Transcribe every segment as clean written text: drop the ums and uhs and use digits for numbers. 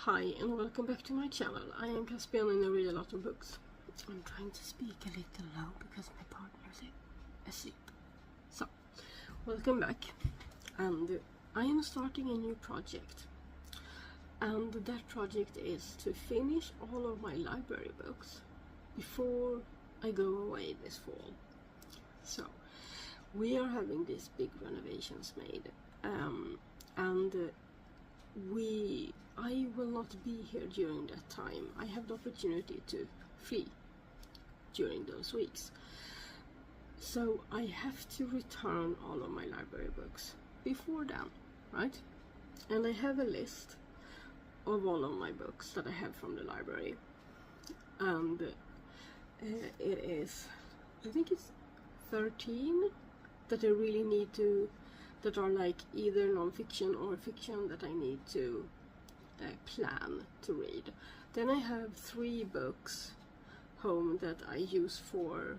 Hi and welcome back to my channel. I am Caspian and I read a lot of books. I'm trying to speak a little low because my partner is asleep. So, welcome back. And I am starting a new project. And that project is to finish all of my library books before I go away this fall. So, we are having these big renovations made. I will not be here during that time. I have the opportunity to flee during those weeks. So I have to return all of my library books before then, right? And I have a list of all of my books that I have from the library. And it is, I think it's 13 that I really need to, that are like either non-fiction or fiction that I need to plan to read. Then I have 3 books home that I use for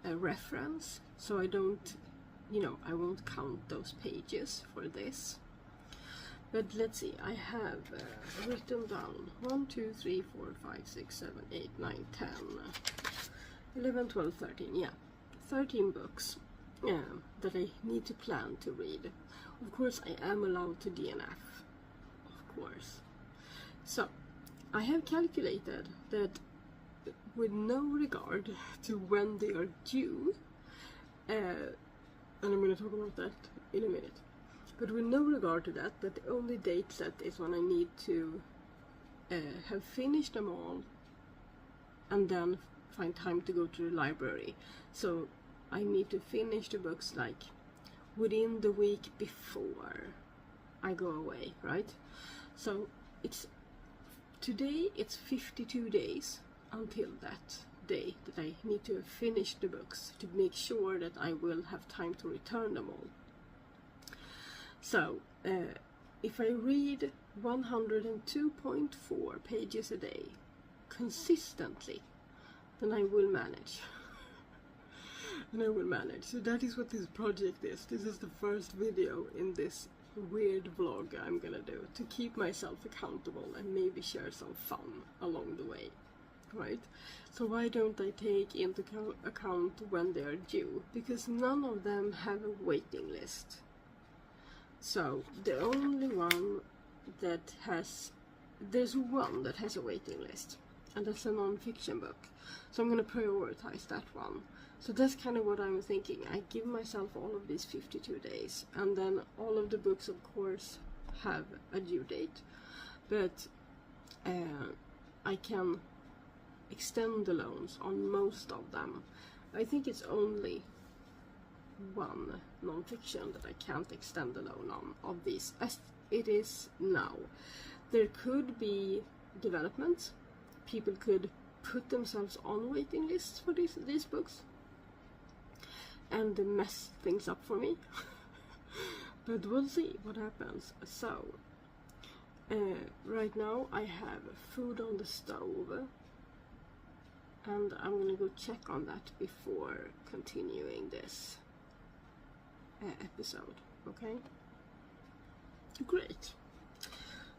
a reference, so I don't, I won't count those pages for this. But let's see, I have written down 1, 2, 3, 4, 5, 6, 7, 8, 9, 10, 11, 12, 13, yeah, 13 books that I need to plan to read. Of course, I am allowed to DNF, of course. So, I have calculated that with no regard to when they are due, and I'm going to talk about that in a minute, but with no regard to that, the only date set is when I need to have finished them all and then find time to go to the library. So, I need to finish the books like within the week before I go away, right? So today it's 52 days until that day that I need to have finished the books to make sure that I will have time to return them all. So if I read 102.4 pages a day consistently, then I will manage. And I will manage. So that is what this project is. This is the first video in this weird vlog I'm gonna do to keep myself accountable and maybe share some fun along the way, right? So why don't I take into account when they are due? Because none of them have a waiting list. So the only one that has, there's one that has a waiting list, and that's a non-fiction book. So I'm gonna prioritize that one. So that's kind of what I'm thinking. I give myself all of these 52 days, and then all of the books, of course, have a due date, but I can extend the loans on most of them. I think it's only one non-fiction that I can't extend the loan on of these, as it is now. There could be developments. People could put themselves on waiting lists for these books and mess things up for me. But we'll see what happens. So right now I have food on the stove, and I'm gonna go check on that before continuing this episode. Okay, great.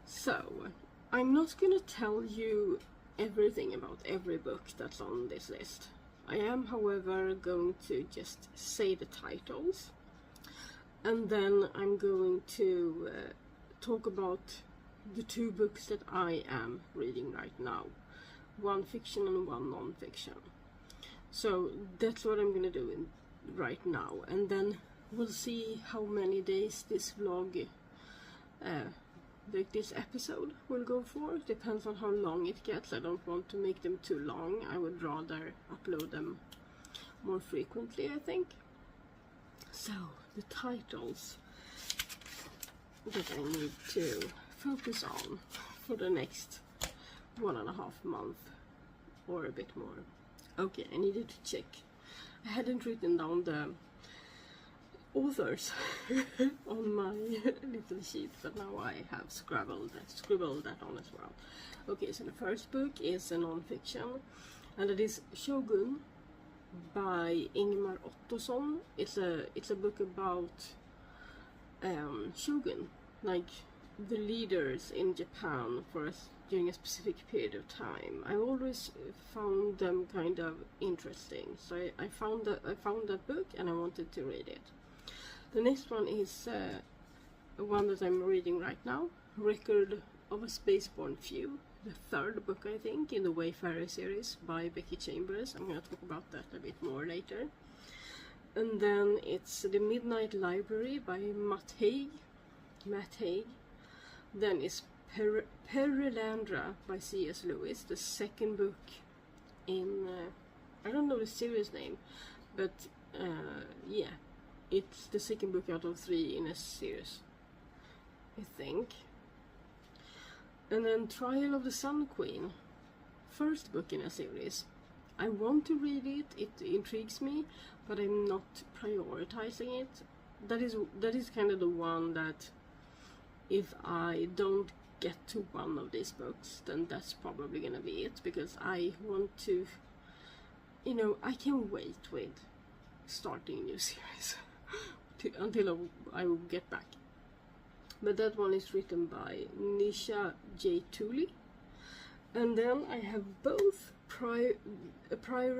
So I'm not gonna tell you everything about every book that's on this list. I am, however, going to just say the titles, and then I'm going to talk about the 2 books that I am reading right now, one fiction and one non-fiction. So that's what I'm going to do right now, and then we'll see how many days this vlog, like this episode, will go for. Depends on how long it gets. I don't want to make them too long. I would rather upload them more frequently, I think. So the titles that I need to focus on for the next 1.5 months or a bit more. Okay, I needed to check. I hadn't written down the authors on my little sheet, but now I have scribbled that on as well. Okay, so the first book is a non-fiction, and it is Shogun by Ingmar Ottosson. It's a book about shogun, like the leaders in Japan for us during a specific period of time. I always found them kind of interesting, so I found that book and I wanted to read it. The next one is one that I'm reading right now, Record of a Spaceborne Few, the third book I think in the Wayfarer series by Becky Chambers. I'm going to talk about that a bit more later. And then it's The Midnight Library by Matt Haig. Then it's Perelandra by C.S. Lewis, the second book in, I don't know the series name, but yeah, it's the second book out of 3 in a series, I think. And then Trial of the Sun Queen, first book in a series. I want to read it, it intrigues me, but I'm not prioritizing it. That is kind of the one that if I don't get to one of these books, then that's probably gonna be it, because I want to, you know, I can wait with starting a new series until I will get back. But that one is written by Nisha J. Tooley. And then I have both Prior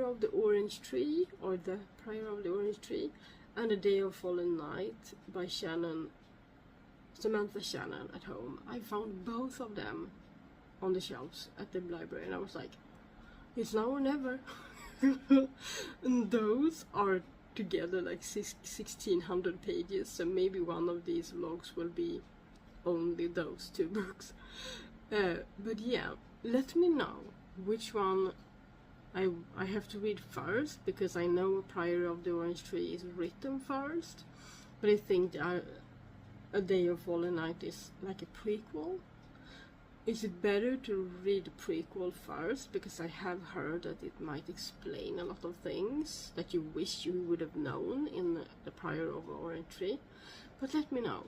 of the Orange Tree, or The Prior of the Orange Tree, and A Day of Fallen Night by Samantha Shannon at home. I found both of them on the shelves at the library and I was like, it's now or never. And those are together like 1600 pages, so maybe one of these vlogs will be only those 2 books. But yeah, let me know which one I have to read first, because I know Prior of the Orange Tree is written first, but I think A Day of Fallen Night is like a prequel. Is it better to read the prequel first, because I have heard that it might explain a lot of things that you wish you would have known in the Prior of the Orange Tree? But let me know.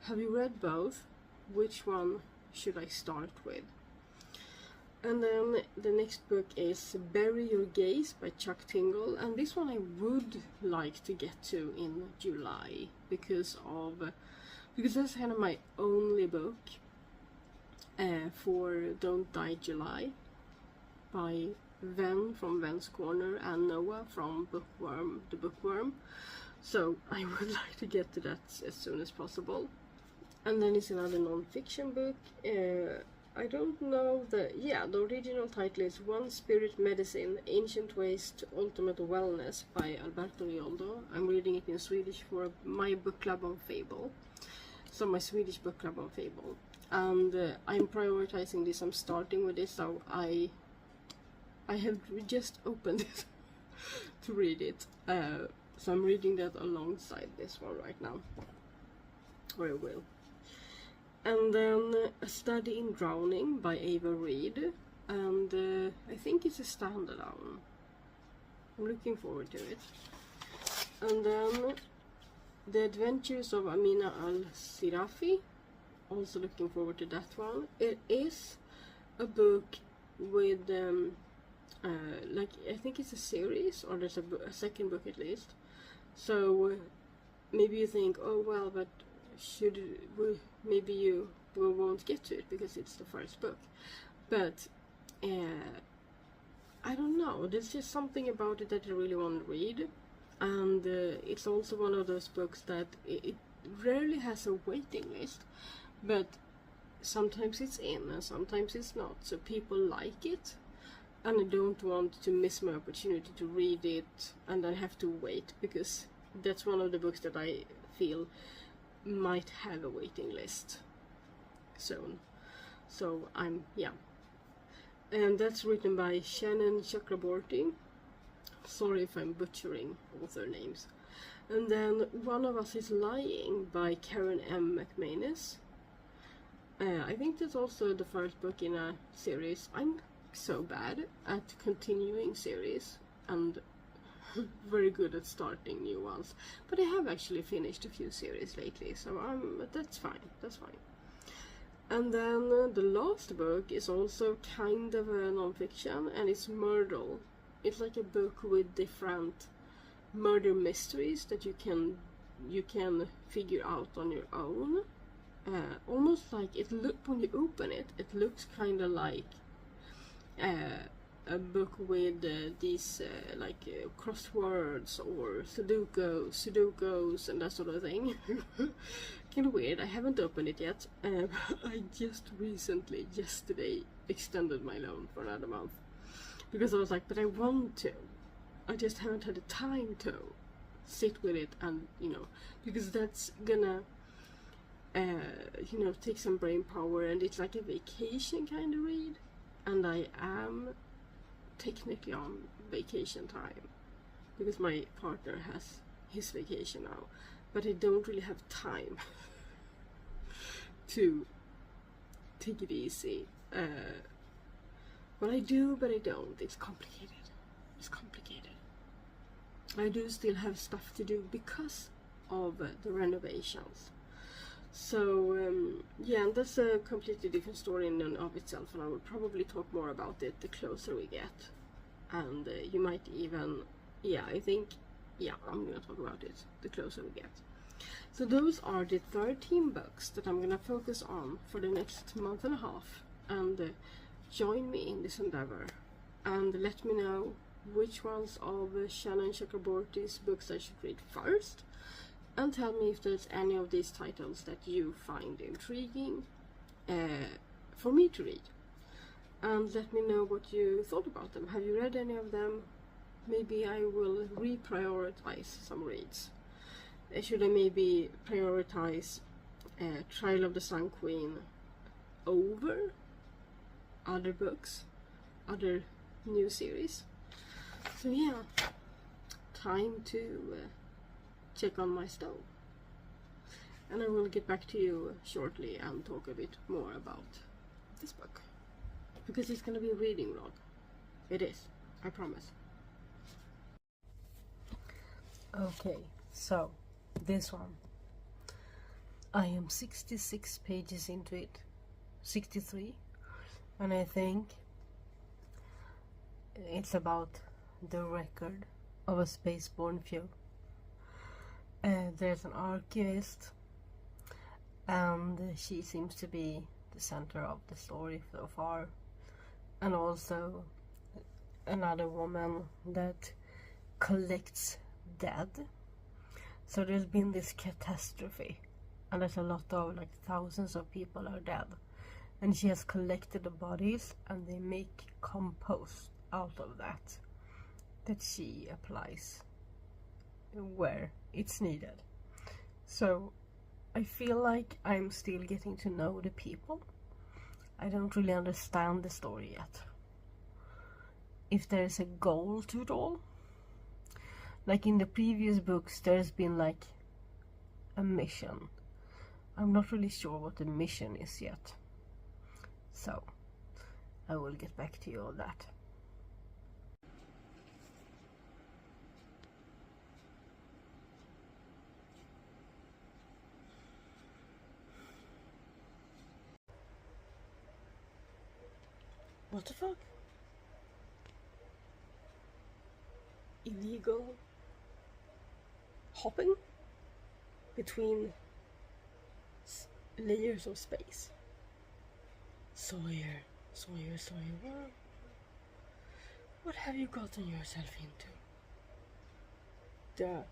Have you read both? Which one should I start with? And then the next book is Bury Your Gaze by Chuck Tingle, and this one I would like to get to in July, because that's kind of my only book for Don't Die July by Ven from Ven's Corner and Noah from The Bookworm. So I would like to get to that as soon as possible. And then it's another non-fiction book. I don't know the original title is One Spirit Medicine, Ancient Ways to Ultimate Wellness by Alberto Rioldo. I'm reading it in Swedish for my book club on Fable. So my Swedish book club on Fable. And I'm prioritizing this, I'm starting with this, so I have just opened it to read it. So I'm reading that alongside this one right now. Or I will. And then A Study in Drowning by Ava Reed, and I think it's a standalone. I'm looking forward to it. And then The Adventures of Amina Al-Sirafi, also looking forward to that one. It is a book with, like, I think it's a series, or there's a second book at least. So maybe you think, oh well, but maybe you won't get to it because it's the first book. But I don't know, there's just something about it that I really want to read. And it's also one of those books that it rarely has a waiting list, but sometimes it's in and sometimes it's not, so people like it, and I don't want to miss my opportunity to read it and then have to wait, because that's one of the books that I feel might have a waiting list soon. So and that's written by Shannon Chakraborty. Sorry if I'm butchering author names. And then One of Us is Lying by Karen M. McManus. I think that's also the first book in a series. I'm so bad at continuing series and very good at starting new ones, but I have actually finished a few series lately, so that's fine. And then the last book is also kind of a non-fiction, and it's Myrtle. It's like a book with different murder mysteries that you can figure out on your own. almost like it look when you open it, it looks kind of like a book with these crosswords or sudokus and that sort of thing. Kind of weird. I haven't opened it yet. I just recently, yesterday, extended my loan for another month because I was like, but I want to. I just haven't had the time to sit with it, and because that's gonna take some brain power, and it's like a vacation kind of read, and I am technically on vacation time because my partner has his vacation now, but I don't really have time to take it easy. Well, I do, but I don't. It's complicated. I do still have stuff to do because of the renovations. So yeah, and that's a completely different story in and of itself, and I will probably talk more about it the closer we get. And you might even, I'm gonna talk about it the closer we get. So those are the 13 books that I'm gonna focus on for the next month and a half, and join me in this endeavor, and let me know which ones of Shannon Chakraborty's books I should read first, and tell me if there's any of these titles that you find intriguing for me to read, and let me know what you thought about them. Have you read any of them? Maybe I will reprioritize some reads. Should I maybe prioritize Trial of the Sun Queen over other books, other new series? So yeah, time to check on my stove, and I will get back to you shortly and talk a bit more about this book, because it's gonna be a reading vlog. It is, I promise. Okay, so this one, I am 66 pages into it, 63, and I think it's about the record of a spaceborne few. There's an archivist, and she seems to be the center of the story so far, and also another woman that collects dead. So there's been this catastrophe, and there's a lot of, like, thousands of people are dead, and she has collected the bodies, and they make compost out of that she applies where it's needed. So I feel like I'm still getting to know the people. I don't really understand the story yet. If there's a goal to it all, like in the previous books, there's been like a mission. I'm not really sure what the mission is yet, so I will get back to you on that. What the fuck? Illegal hopping between layers of space. Sawyer, what have you gotten yourself into? The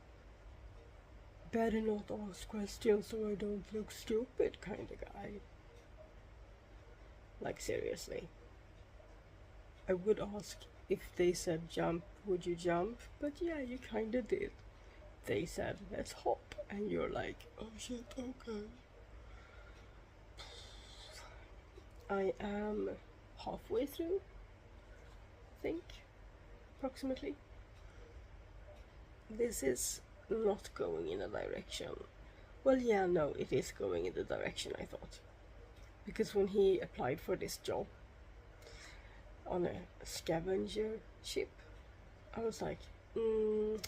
better not ask questions so I don't look stupid kind of guy. Like, seriously. I would ask, if they said jump, would you jump? But yeah, you kinda did. They said, let's hop, and you're like, oh shit, okay. I am halfway through, I think, approximately. This is not going in a direction. Well, yeah, no, it is going in the direction I thought. Because when he applied for this job on a scavenger ship, I was like,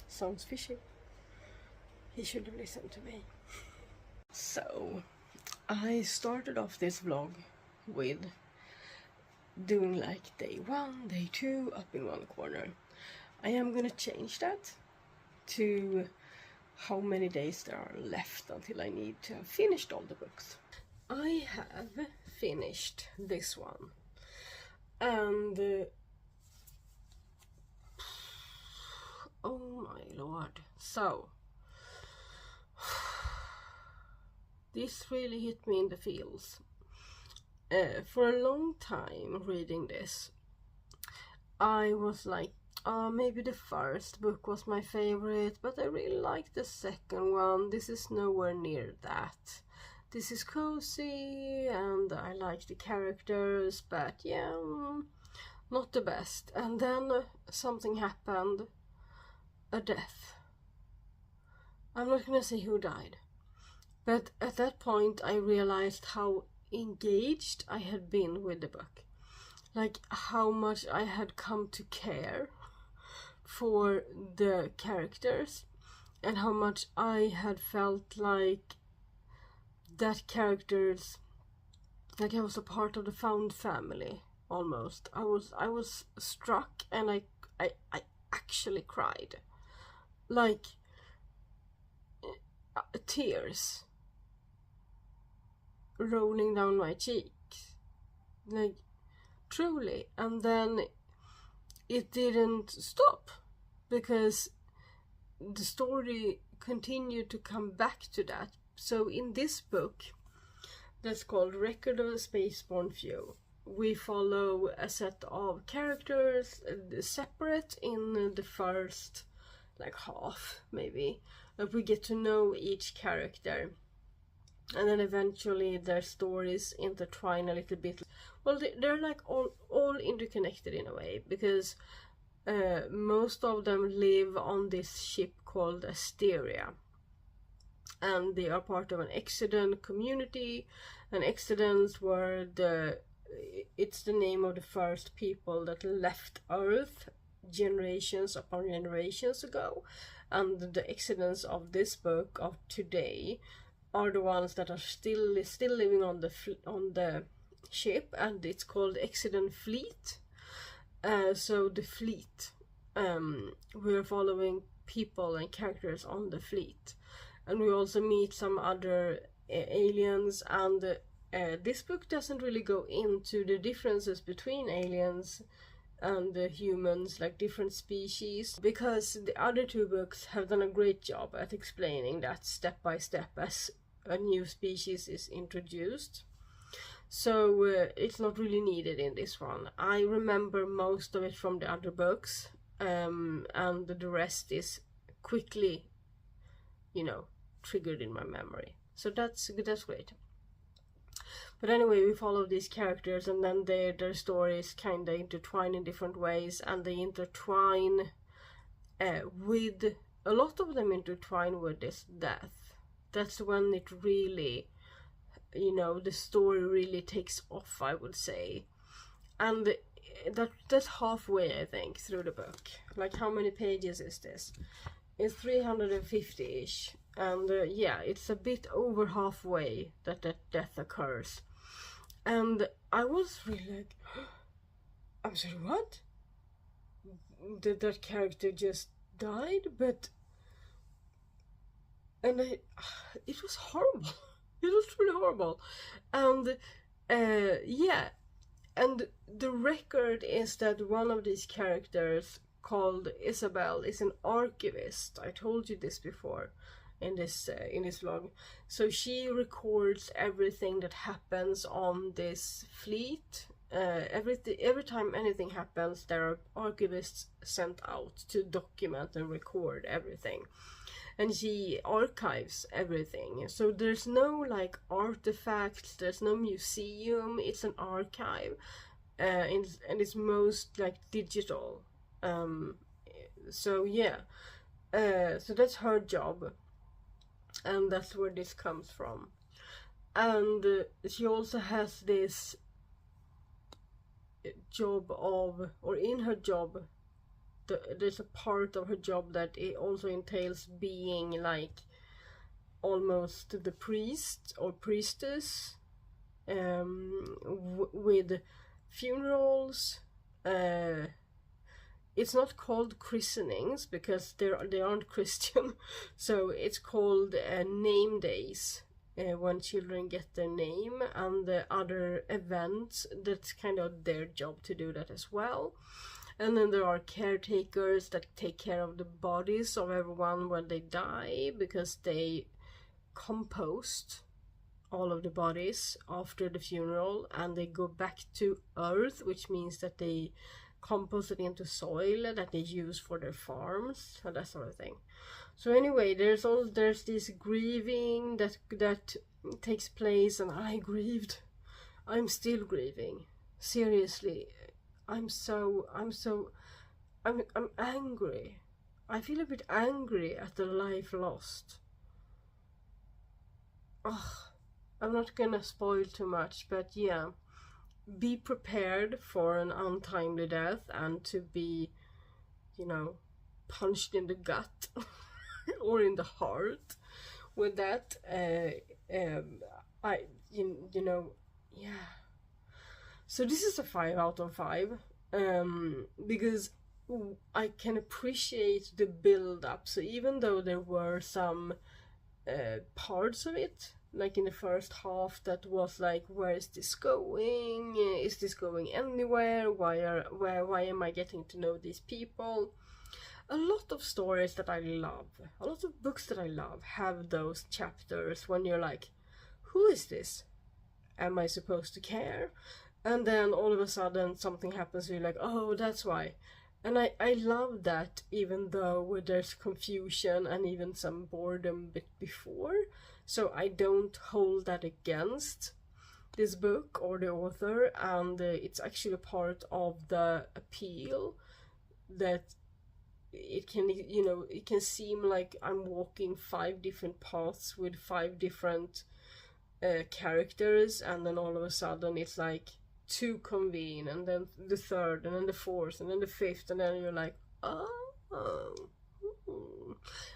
sounds fishy. He should have listened to me. So, I started off this vlog with doing like day 1, day 2, up in one corner. I am gonna change that to how many days there are left until I need to have finished all the books. I have finished this one, and oh my lord, so this really hit me in the feels. For a long time reading this, I was like, maybe the first book was my favorite, but I really liked the second one. This is nowhere near that. This is cozy and I like the characters, but yeah, not the best. And then something happened, a death. I'm not gonna say who died, but at that point I realized how engaged I had been with the book. Like how much I had come to care for the characters, and how much I had felt like that characters, like I was a part of the found family almost. I was struck, and I actually cried, like tears rolling down my cheeks, like truly. And then it didn't stop, because the story continued to come back to that. So in this book, that's called Record of a Spaceborne Few, we follow a set of characters separate in the first like half maybe. We get to know each character, and then eventually their stories intertwine a little bit. Well, they're like all interconnected in a way, because most of them live on this ship called Asteria, and they are part of an Exodus community. And Exodus were it's the name of the first people that left Earth generations upon generations ago. And the Exodus of this book of today are the ones that are still living on the ship, and it's called Exodus Fleet. So the fleet, we're following people and characters on the fleet, and we also meet some other aliens. And this book doesn't really go into the differences between aliens and humans, like different species, because the other two books have done a great job at explaining that step by step as a new species is introduced. So it's not really needed in this one. I remember most of it from the other books, and the rest is quickly, triggered in my memory. So that's great. But anyway, we follow these characters, and then their stories kind of intertwine in different ways, and they intertwine with, a lot of them intertwine with this death. That's when it really, the story really takes off, I would say. And that's halfway, I think, through the book. Like, how many pages is this? It's 350-ish. And yeah, it's a bit over halfway that death occurs. And I was really like, I'm sorry, what? Did that character just died? But, and it was horrible. It was really horrible. And yeah, and the record is that one of these characters, called Isabel, is an archivist. I told you this before in this vlog. So she records everything that happens on this fleet. Every time anything happens, there are archivists sent out to document and record everything. And she archives everything. So there's no like artifacts, there's no museum, it's an archive. And it's most like digital. So yeah, so that's her job, and that's where this comes from. And she also has this job of, or in her job, there's a part of her job that it also entails being like almost the priest or priestess, with funerals. It's not called christenings because they aren't Christian, so it's called name days. when children get their name, and the other events, that's kind of their job to do that as well. And then there are caretakers that take care of the bodies of everyone when they die, because they compost all of the bodies after the funeral and they go back to earth, which means that they compost it into soil that they use for their farms and that sort of thing. So anyway, there's this grieving that takes place, and I grieved. I'm still grieving. Seriously, I'm angry. I feel a bit angry at the life lost. Ugh, I'm not gonna spoil too much, but yeah, be prepared for an untimely death and to be, you know, punched in the gut or in the heart with that. Yeah. So this is a 5 out of 5, because I can appreciate the build up. So even though there were some parts of it, like in the first half, that was like, where is this going? Is this going anywhere? Why am I getting to know these people? A lot of stories that I love, a lot of books that I love have those chapters when you're like, who is this? Am I supposed to care? And then all of a sudden something happens and you're like, oh, that's why. And I love that, even though there's confusion and even some boredom bit before. So I don't hold that against this book or the author, and it's actually part of the appeal that it can seem like I'm walking 5 different paths with 5 different characters, and then all of a sudden it's like 2 convene, and then the 3rd, and then the 4th, and then the 5th, and then you're like, oh.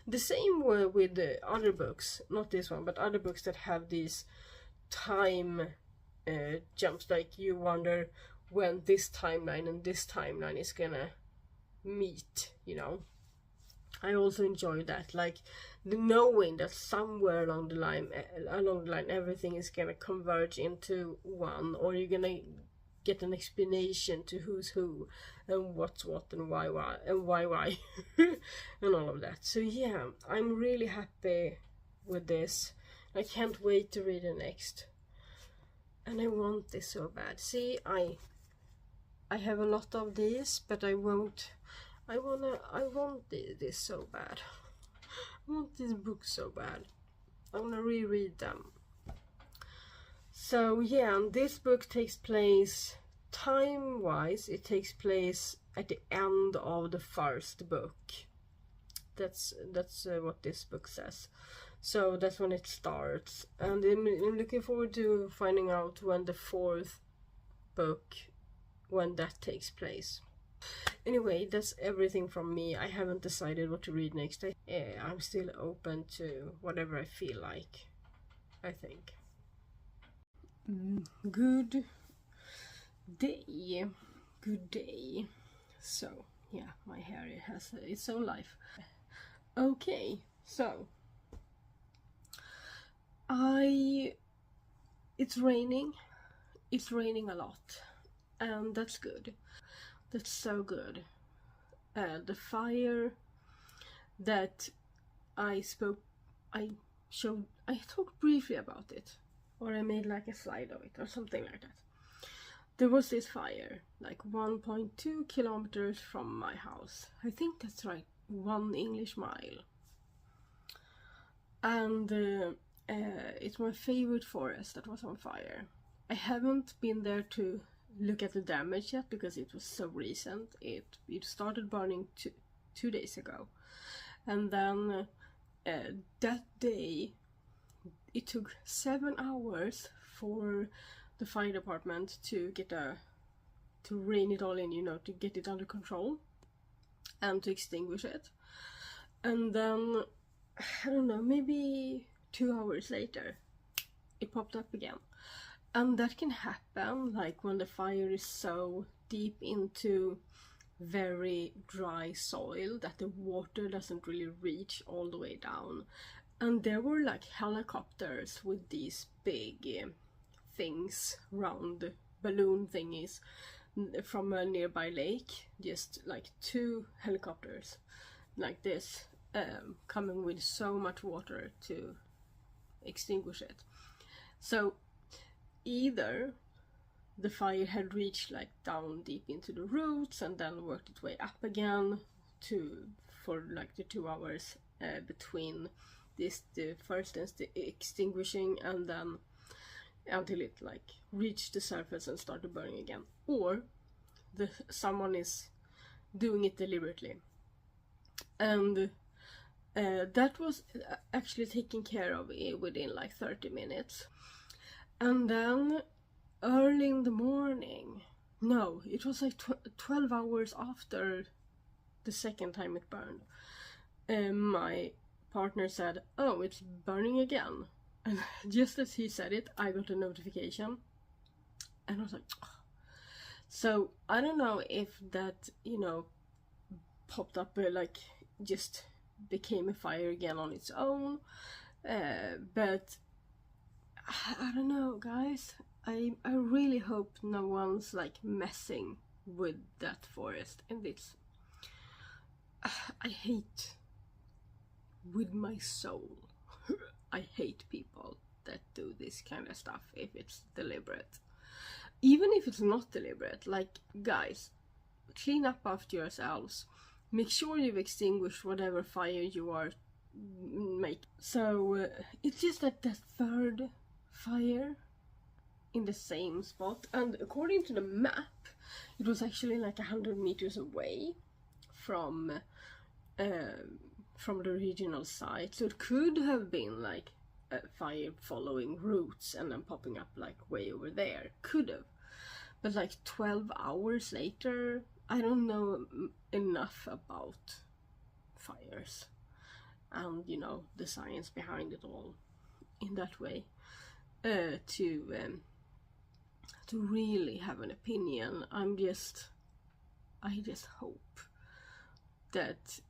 The same way with the other books, not this one, but other books that have these time jumps, like you wonder when this timeline and this timeline is gonna meet, you know. I also enjoy that, like the knowing that somewhere along the line everything is gonna converge into one, or you're gonna get an explanation to who's who and what's what and why and why and all of that. So yeah, I'm really happy with this. I can't wait to read the next, and I want this so bad. See, I have a lot of these, but I want this so bad. I want this book so bad. I want to reread them. So yeah, this book takes place, time-wise, it takes place at the end of the first book. That's what this book says. So that's when it starts, and I'm looking forward to finding out when the 4th book, when that takes place. Anyway, that's everything from me. I haven't decided what to read next. I'm still open to whatever I feel like, I think. Good day. So yeah, my hair has its own life. Okay, so it's raining a lot, and that's good. That's so good. The fire that I talked briefly about it, or I made like a slide of it or something like that. There was this fire like 1.2 kilometers from my house. I think that's right, 1 English mile. And it's my favorite forest that was on fire. I haven't been there to look at the damage yet because it was so recent. It started burning 2 days ago, and then that day it took 7 hours for the fire department to rein it all in, you know, to get it under control and to extinguish it. And then, I don't know, maybe 2 hours later it popped up again. And that can happen like when the fire is so deep into very dry soil that the water doesn't really reach all the way down. and there were like helicopters with these big things, round balloon thingies from a nearby lake, just like 2 helicopters like this, coming with so much water to extinguish it. So either the fire had reached like down deep into the roots and then worked its way up again for like the 2 hours between the first extinguishing and then until it like reached the surface and started burning again, or someone is doing it deliberately. And that was actually taken care of within like 30 minutes. And then early in the morning, no, it was like 12 hours after the second time it burned, my partner said, "Oh, it's burning again." And just as he said it, I got a notification, and I was like, oh. So I don't know if that, you know, popped up like just became a fire again on its own, but I don't know, guys. I really hope no one's like messing with that forest, and it's I hate with my soul. I hate people that do this kind of stuff if it's deliberate. Even if it's not deliberate, like, guys, clean up after yourselves. Make sure you've extinguished whatever fire you are making. So it's just that the 3rd fire in the same spot, and according to the map, it was actually like 100 meters away from the regional site, so it could have been like a fire following routes and then popping up like way over there. Could have, but like 12 hours later, I don't know enough about fires and, you know, the science behind it all in that way to really have an opinion. I just hope that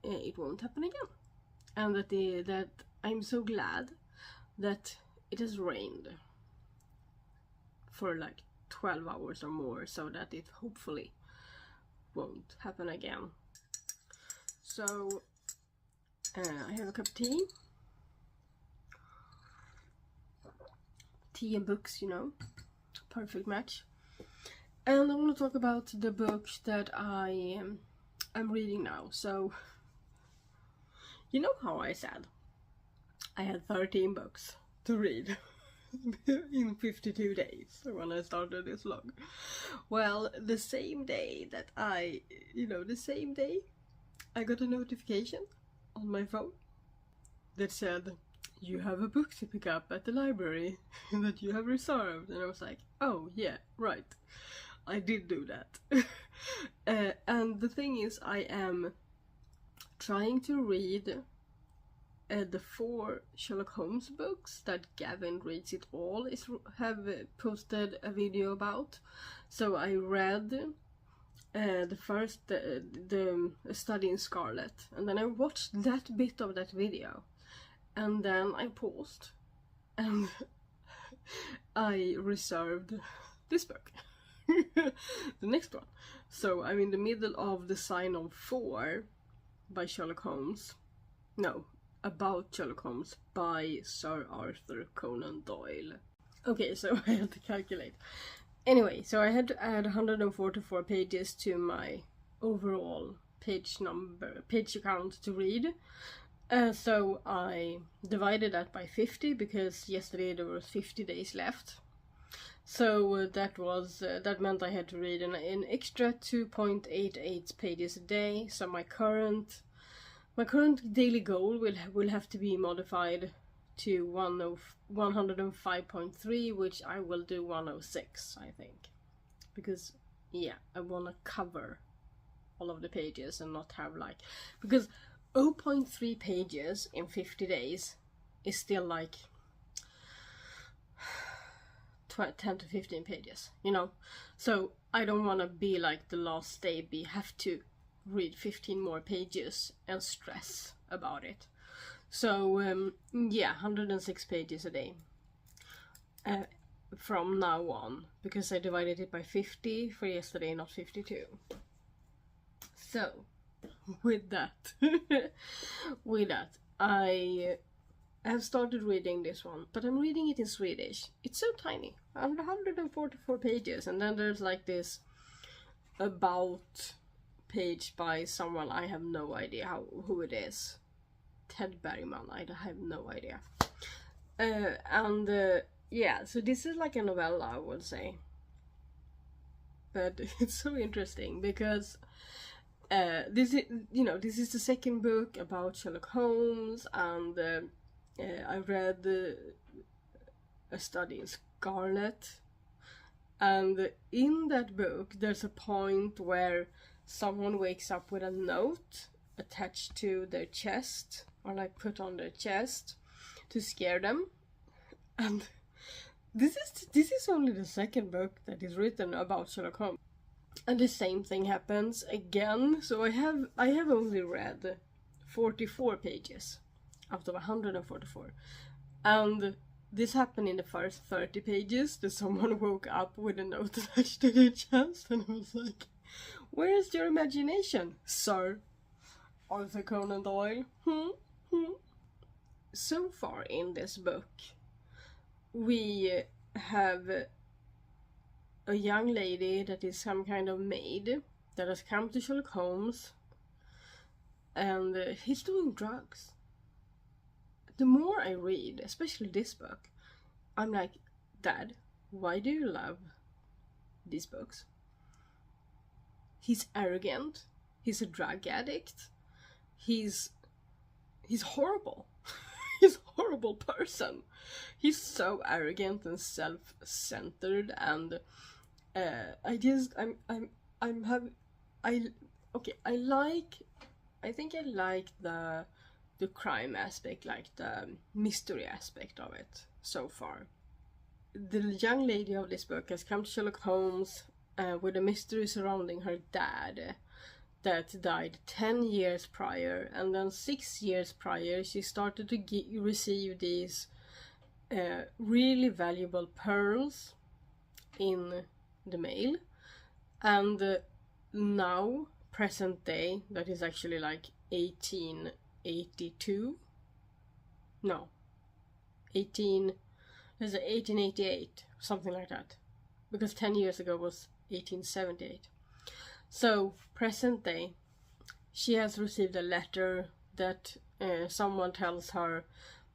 it won't happen again, and that I'm so glad that it has rained for like 12 hours or more, so that it hopefully won't happen again. So I have a cup of tea and books, you know, perfect match. And I want to talk about the book that I am reading now. So, you know how I said I had 13 books to read in 52 days when I started this vlog? Well, the same day I got a notification on my phone that said, "You have a book to pick up at the library that you have reserved." And I was like, oh yeah, right, I did do that. And the thing is, I am trying to read the 4 Sherlock Holmes books that Gavin Reads It All have posted a video about. So I read the first, the Study in Scarlet, and then I watched that bit of that video, and then I paused and I reserved this book, the next one. So I'm in the middle of The Sign of 4 by Sherlock Holmes. No, about Sherlock Holmes by Sir Arthur Conan Doyle. Okay, so I had to calculate. Anyway, so I had to add 144 pages to my overall page count to read. So I divided that by 50 because yesterday there was 50 days left. So that meant I had to read an extra 2.88 pages a day. So my current daily goal will have to be modified to 105.3, which I will do 106, I think, because yeah, I want to cover all of the pages and not have like, because 0.3 pages in 50 days is still like 10 to 15 pages, you know. So I don't want to be like the last day, have to read 15 more pages and stress about it. So yeah, 106 pages a day from now on, because I divided it by 50 for yesterday, not 52. So with that I have started reading this one, but I'm reading it in Swedish. It's so tiny, 144 pages, and then there's like this about page by someone I have no idea who it is. Ted Bergman, I have no idea. Yeah, so this is like a novella, I would say. But it's so interesting because this is the second book about Sherlock Holmes, and I read A Study in Scarlet, and in that book there's a point where someone wakes up with a note attached to their chest, or like put on their chest to scare them. And this is only the second book that is written about Sherlock Holmes, and the same thing happens again. So I have only read 44 pages out of 144, and this happened in the first 30 pages that someone woke up with a note attached to their chest, and I was like, where is your imagination, Sir Arthur Conan Doyle? So far in this book, we have a young lady that is some kind of maid that has come to Sherlock Holmes, and he's doing drugs. The more I read, especially this book, I'm like, Dad, why do you love these books? He's arrogant, he's a drug addict, he's horrible. He's a horrible person. He's so arrogant and self-centered, and I like the crime aspect, like the mystery aspect of it so far. The young lady of this book has come to Sherlock Holmes with a mystery surrounding her dad that died 10 years prior, and then 6 years prior she started to receive these really valuable pearls in the mail, and now, present day, that is actually like 1882, no, 1888, something like that, because 10 years ago was 1878. So, present day, she has received a letter that someone tells her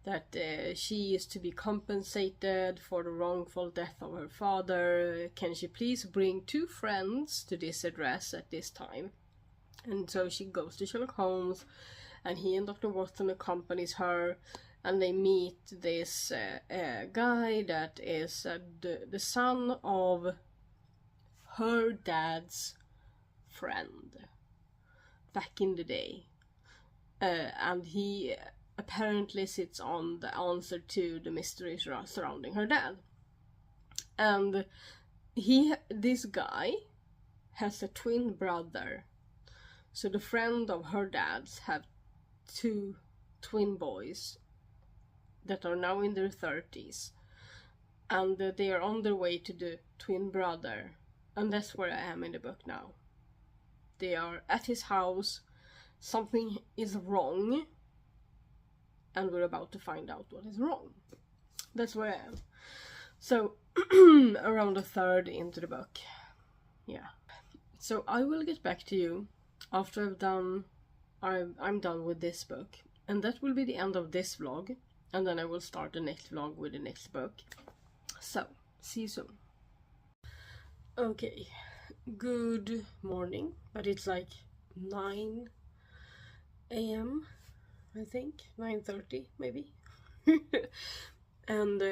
that she is to be compensated for the wrongful death of her father. Can she please bring 2 friends to this address at this time? And so she goes to Sherlock Holmes, and he and Dr. Watson accompanies her, and they meet this guy that is the son of her dad's friend back in the day, and he apparently sits on the answer to the mysteries surrounding her dad. And this guy has a twin brother. So the friend of her dad's have 2 twin boys that are now in their 30s, and they are on their way to the twin brother, and that's where I am in the book now. They are at his house, something is wrong, and we're about to find out what is wrong. That's where I am. So, around a third into the book. Yeah. So I will get back to you after I'm done with this book. And that will be the end of this vlog. And then I will start the next vlog with the next book. So, see you soon. Okay, good morning. But it's like 9 a.m. I think, 9:30 maybe. And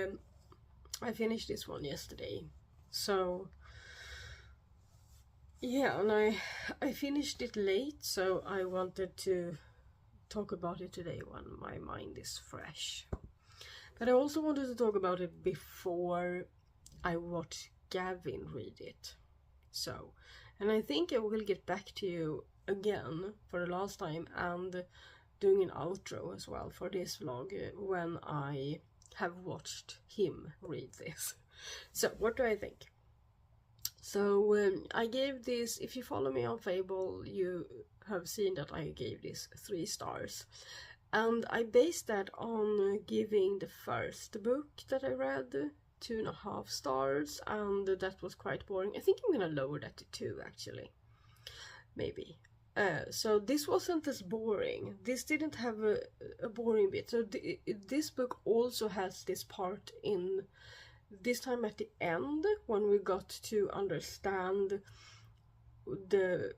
I finished this one yesterday. So yeah, and I finished it late, so I wanted to talk about it today when my mind is fresh. But I also wanted to talk about it before I watch Gavin read it. So, and I think I will get back to you again for the last time and doing an outro as well for this vlog when I have watched him read this. So what do I think? So I gave this, if you follow me on Fable, you have seen that I gave this 3 stars. And I based that on giving the first book that I read 2.5 stars, and that was quite boring. I think I'm gonna lower that to 2 actually, maybe. So this wasn't as boring. This didn't have a boring bit. So this book also has this part in this time at the end when we got to understand the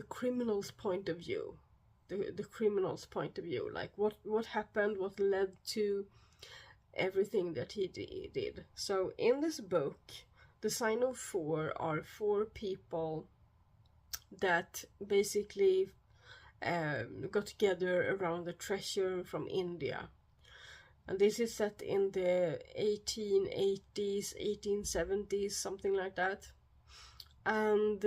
criminal's point of view. The criminal's point of view, like what happened, what led to everything that he did. So in this book, the Sign of Four are 4 people that basically got together around a treasure from India. And this is set in the 1880s, 1870s, something like that. And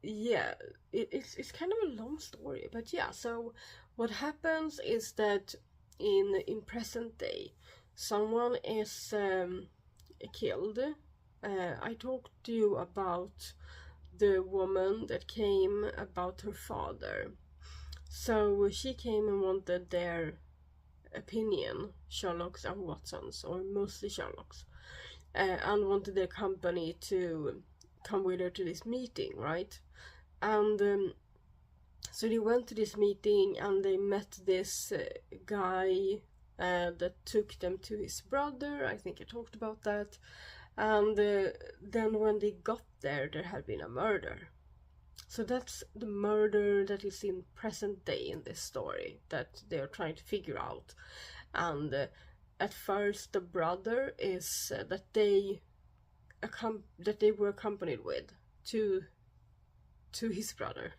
yeah, it's kind of a long story, but yeah. So what happens is that in present day, someone is killed. I talked to you about the woman that came about her father. So she came and wanted their opinion, Sherlock's and Watson's, or mostly Sherlock's, and wanted their company to come with her to this meeting, right? And so they went to this meeting and they met this guy that took them to his brother. I think I talked about that. And then when they got there, there had been a murder. So that's the murder that is in present day in this story that they are trying to figure out. And at first the brother is that they were accompanied with to his brother.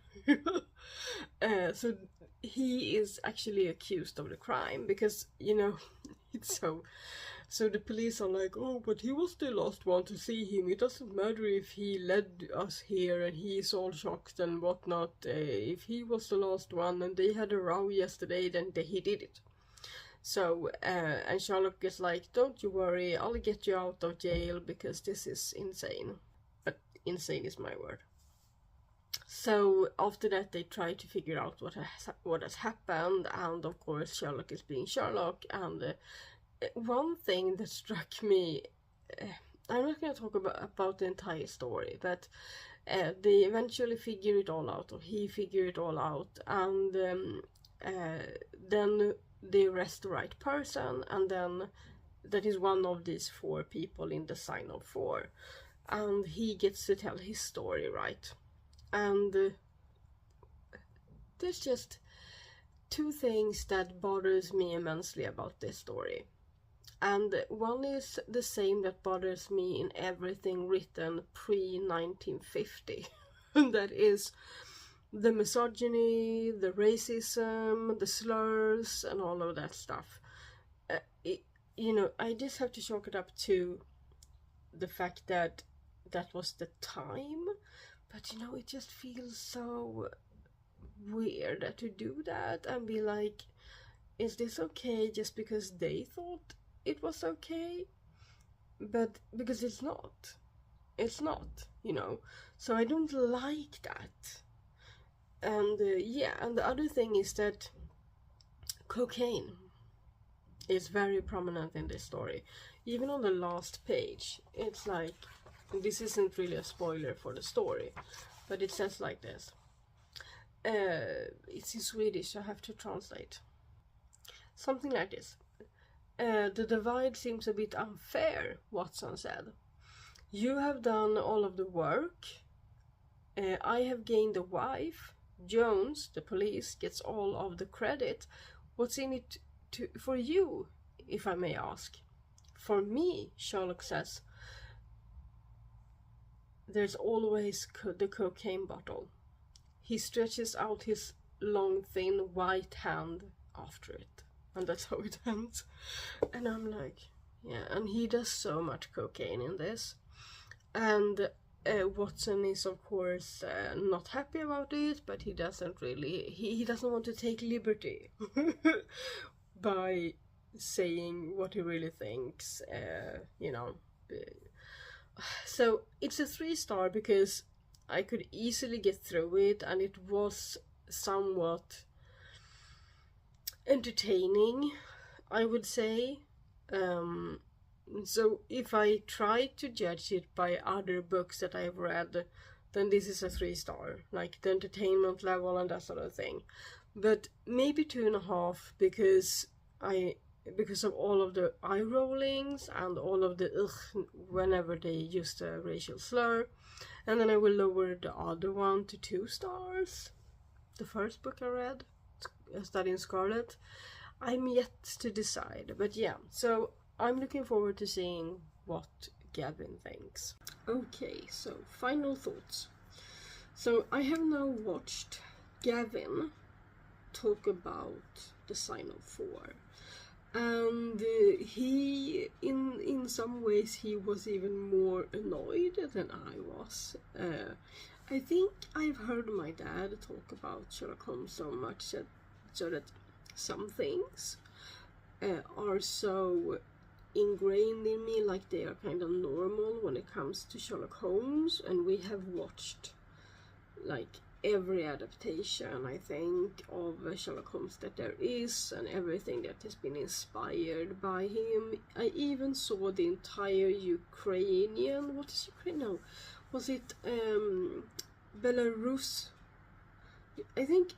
So he is actually accused of the crime because, it's so the police are like, oh, but he was the last one to see him. It doesn't matter if he led us here and he's all shocked and whatnot. If he was the last one and they had a row yesterday, then he did it. So, and Sherlock is like, don't you worry, I'll get you out of jail because this is insane. But insane is my word. So after that they try to figure out what has happened, and of course Sherlock is being Sherlock. And one thing that struck me, I'm not going to talk about the entire story, but they eventually figure it all out, or he figured it all out, and then they arrest the right person, and then that is one of these 4 people in the Sign of Four, and he gets to tell his story, right? And there's just 2 things that bothers me immensely about this story. And one is the same that bothers me in everything written pre-1950. And that is the misogyny, the racism, the slurs, and all of that stuff. I just have to chalk it up to the fact that that was the time. But it just feels so weird to do that and be like, is this okay just because they thought it was okay? But because it's not, so I don't like that. And and the other thing is that cocaine is very prominent in this story. Even on the last page, it's like, this isn't really a spoiler for the story, but it says like this. It's in Swedish, so I have to translate. Something like this. The divide seems a bit unfair, Watson said. You have done all of the work. I have gained a wife. Jones, the police, gets all of the credit. What's in it for you, if I may ask? For me, Sherlock says, there's always the cocaine bottle. He stretches out his long, thin, white hand after it. And that's how it ends. And I'm like, yeah, and he does so much cocaine in this. And Watson is of course not happy about it, but he doesn't want to take liberty by saying what he really thinks, you know. So it's a 3-star because I could easily get through it, and it was somewhat entertaining, I would say. So if I try to judge it by other books that I've read, then this is a 3-star, like the entertainment level and that sort of thing. But maybe 2.5 because of all of the eye rollings and all of the ugh whenever they use the racial slur. And then I will lower the other one to 2 stars. The first book I read, Study in Scarlet. I'm yet to decide, but yeah, so I'm looking forward to seeing what Gavin thinks. Okay, so final thoughts. So I have now watched Gavin talk about the Sign of 4. And he, in some ways, he was even more annoyed than I was. I think I've heard my dad talk about Sherlock Holmes so much so that some things are so ingrained in me, like they are kind of normal when it comes to Sherlock Holmes, and we have watched like every adaptation, I think, of Sherlock Holmes that there is, and everything that has been inspired by him. I even saw the entire Ukrainian, what is Ukraine now? Was it Belarus? I think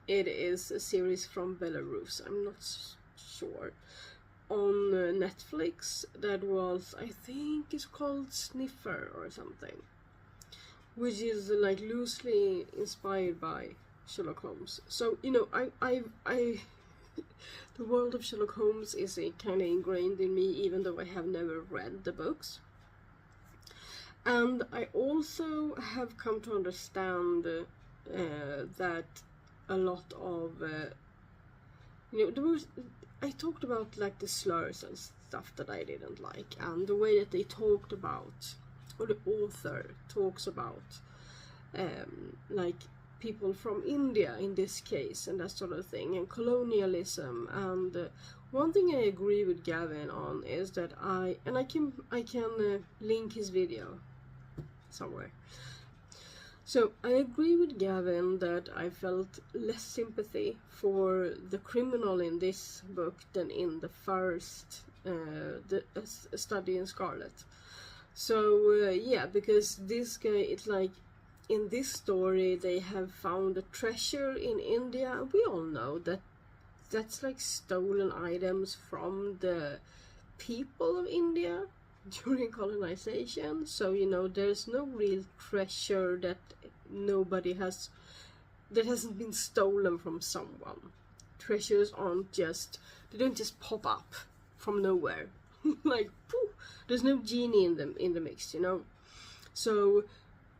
it is a series from Belarus, I'm not sure, on Netflix, that was, I think it's called Sniffer or something, which is like loosely inspired by Sherlock Holmes. So, you know, I the world of Sherlock Holmes is kind of ingrained in me, even though I have never read the books. And I also have come to understand that a lot of, you know, I talked about like the slurs and stuff that I didn't like, and the way that they talked about, or the author talks about, like people from India in this case, and that sort of thing, and colonialism. And one thing I agree with Gavin on is that I can link his video somewhere. So I agree with Gavin that I felt less sympathy for the criminal in this book than in the first, the Study in Scarlet. So yeah, because this guy, it's like, in this story they have found a treasure in India. We all know that that's like stolen items from the people of India during colonization. So, you know, there's no real treasure that hasn't been stolen from someone. Treasures they don't just pop up from nowhere. Like, poof, there's no genie in the mix, you know. So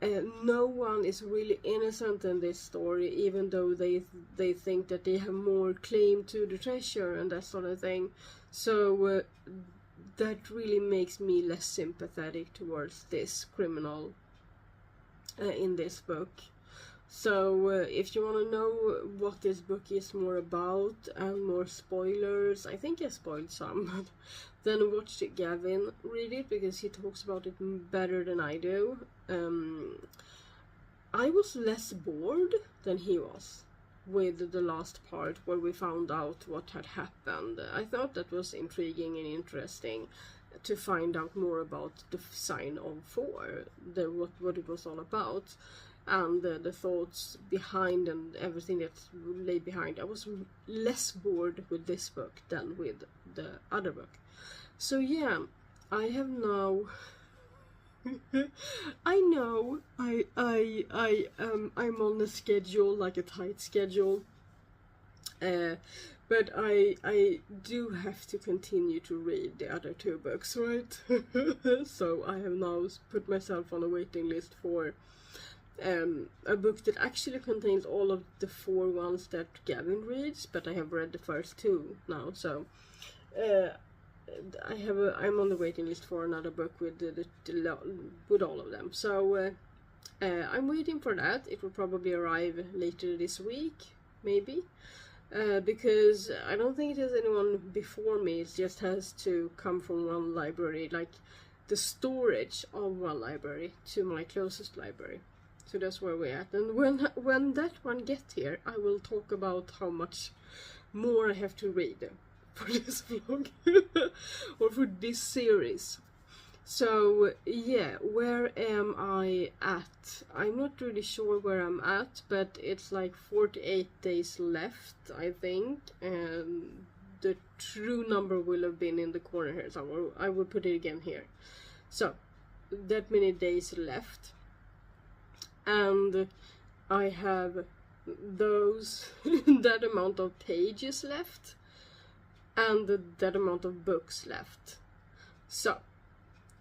no one is really innocent in this story, even though they think that they have more claim to the treasure and that sort of thing. So that really makes me less sympathetic towards this criminal in this book. So if you want to know what this book is more about and more spoilers, I think I spoiled some, but then watch Gavin read it, because he talks about it better than I do. I was less bored than he was with the last part where we found out what had happened. I thought that was intriguing and interesting to find out more about the Sign of 4, what it was all about, and the thoughts behind and everything that lay behind. I was less bored with this book than with the other book. So yeah, I have now I know I'm on a schedule, like a tight schedule, but I do have to continue to read the other 2 books, right? So I have now put myself on a waiting list for a book that actually contains all of the 4 ones that Gavin reads, but I have read the first 2 now. So I'm on the waiting list for another book with with all of them. So I'm waiting for that. It will probably arrive later this week, maybe. Because I don't think it has anyone before me. It just has to come from one library, like the storage of one library to my closest library. So that's where we're at. And when that one gets here, I will talk about how much more I have to read for this vlog or for this series. So yeah, where am I at? I'm not really sure where I'm at, but it's like 48 days left, I think, and the true number will have been in the corner here somewhere. I will put it again here. So that many days left, and I have those that amount of pages left and that amount of books left. So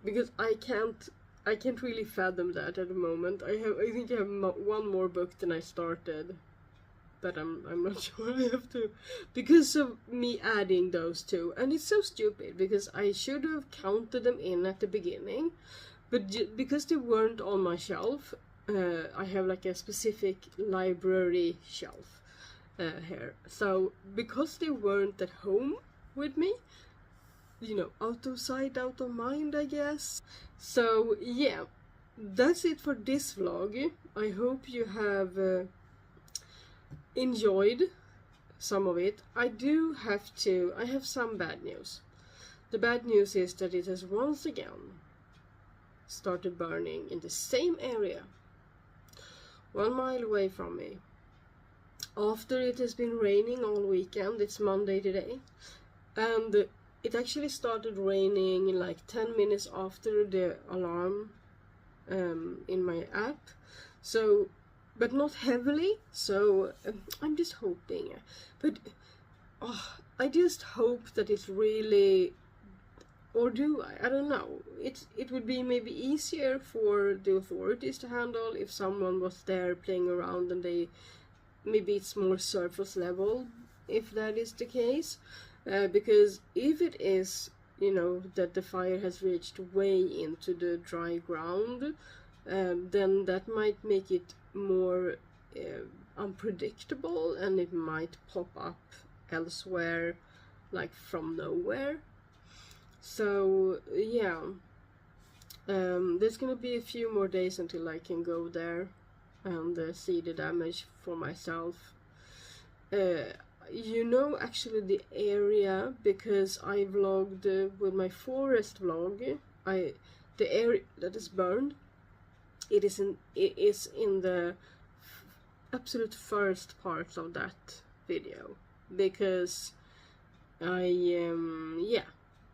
because I can't really fathom that at the moment. I think I have one more book than I started, but I'm not sure. I have to, because of me adding those two, and it's so stupid because I should have counted them in at the beginning, but because they weren't on my shelf, I have like a specific library shelf here. So because they weren't at home with me, you know, out of sight, out of mind, I guess. So yeah, that's it for this vlog. I hope you have enjoyed some of it. I have some bad news. The bad news is that it has once again started burning in the same area 1 mile away from me. After it has been raining all weekend, it's Monday today, and it actually started raining like 10 minutes after the alarm in my app. So, but not heavily. So I'm just hoping. But I just hope that it's really, or do I don't know. It would be maybe easier for the authorities to handle if someone was there playing around, and maybe it's more surface level if that is the case. Because if it is, you know, that the fire has reached way into the dry ground, then that might make it more unpredictable, and it might pop up elsewhere, like from nowhere. So yeah, there's gonna be a few more days until I can go there and see the damage for myself. You know, actually the area, because I vlogged with my forest vlog, the area that is burned, it is in the absolute first parts of that video, because yeah,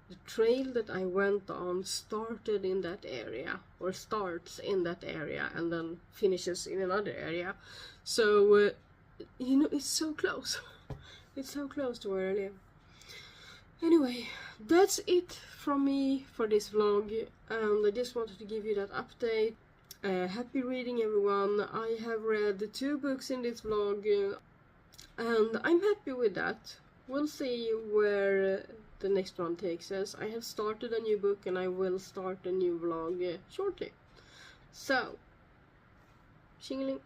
the trail that I went on started in that area, or starts in that area, and then finishes in another area. So you know, it's so close. It's so close to where I live. Anyway, that's it from me for this vlog, and I just wanted to give you that update. Happy reading, everyone. I have read 2 books in this vlog, and I'm happy with that. We'll see where the next one takes us. I have started a new book, and I will start a new vlog shortly. So, shingling.